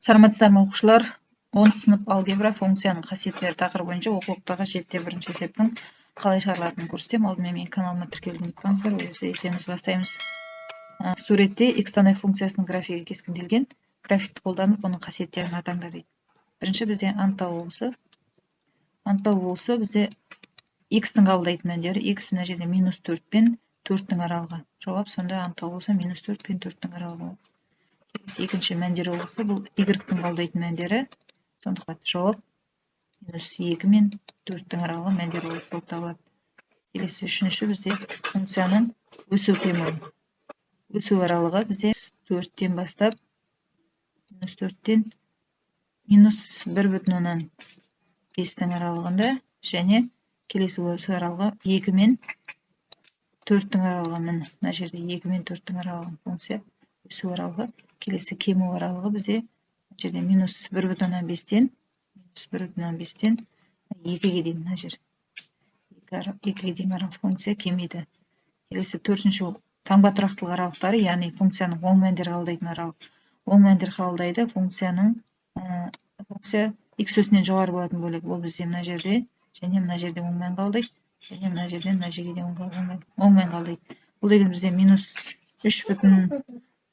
Саламатсыздар ма оқушылар? 10 сынып алгебра функцияның қасиеттері тақырыбы бойынша оқулықтағы 7-1 есептің қалай шығарылатынын көрсетемін. Алдымен менің каналыма тіркелуді ұмытпаңыздар. Есебімізді бастаймыз. Суретте x-тан f функциясының графигі кескінделген. Графикті қолданып, оның қасиеттерін атаңдар дейді. Бірінші бізде анықтау болысы бізде x-тің қабылдайтын мәндері x мына жерде -4 пен 4-тің аралығы. Жауап сонда анықтау болса -4 пен 4-тің аралығы. Екінші мәндері болса, бұл y-тің қабылдайтын мәндері. Сондықтан жауап -2 мен 4-тің аралығы мәндері болып табылады. Келесі үшінші бізде функцияның өсу кемуі. Өсу аралығы бізде 4-тен бастап -4-тен -1,5-тің аралығында, және келесі өсу аралығы 2 мен 4-тің аралығы. Мына жерде 2 мен 4-тің аралығы функция өсу аралығы. Келесі кему аралығы бізде жерде -1,5-тен 2-ге дейін, мына жер 2-ге дейін аралық функция кемейді. Келесі төртінші таңба тұрақтылық аралықтары, яғни функцияның оң мәндер қабылдайтын аралық. Оң мәндер қабылдайды функция x өсінен жоғары болатын бөлігі. Ол бізде мына жерде және мына жерде оң мән қабылдайды, және мына жерден мына жерге де оң мән қабылдайды. Бұл деген бізде -3,5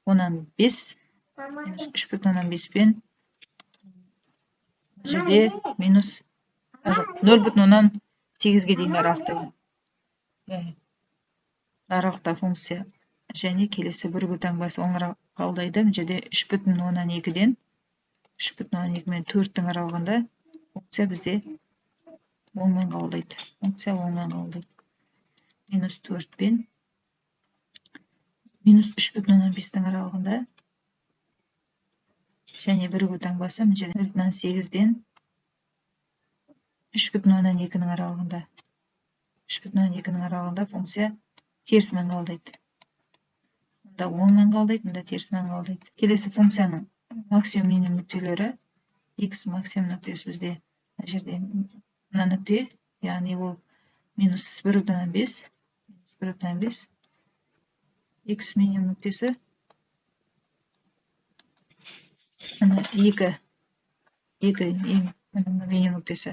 -3,5 пен жерде -0,8-ге дейін аралықта функция, және келесі бірігу таңбасы оң қабылдайды. Бұл жерде 3,2-ден 3,2 мен 4-тің аралығында функция бізде оң мән қабылдайды. -4 пен -3,5-тің аралығында, және бірігу таңбасы 0,8-ден 3,2-нің аралығында. 3,2-нің аралығында функция теріс мән қабылдайды. Мұнда оң мән қабылдайды, мұнда теріс мән қабылдайды. Келесі функцияның максимум минимум нүктелері. X максимум нүктесі бізде мына жерде мына нүкте, яғни ол -1,5. X минимум нүктесі мына 2 минимум нүктесі.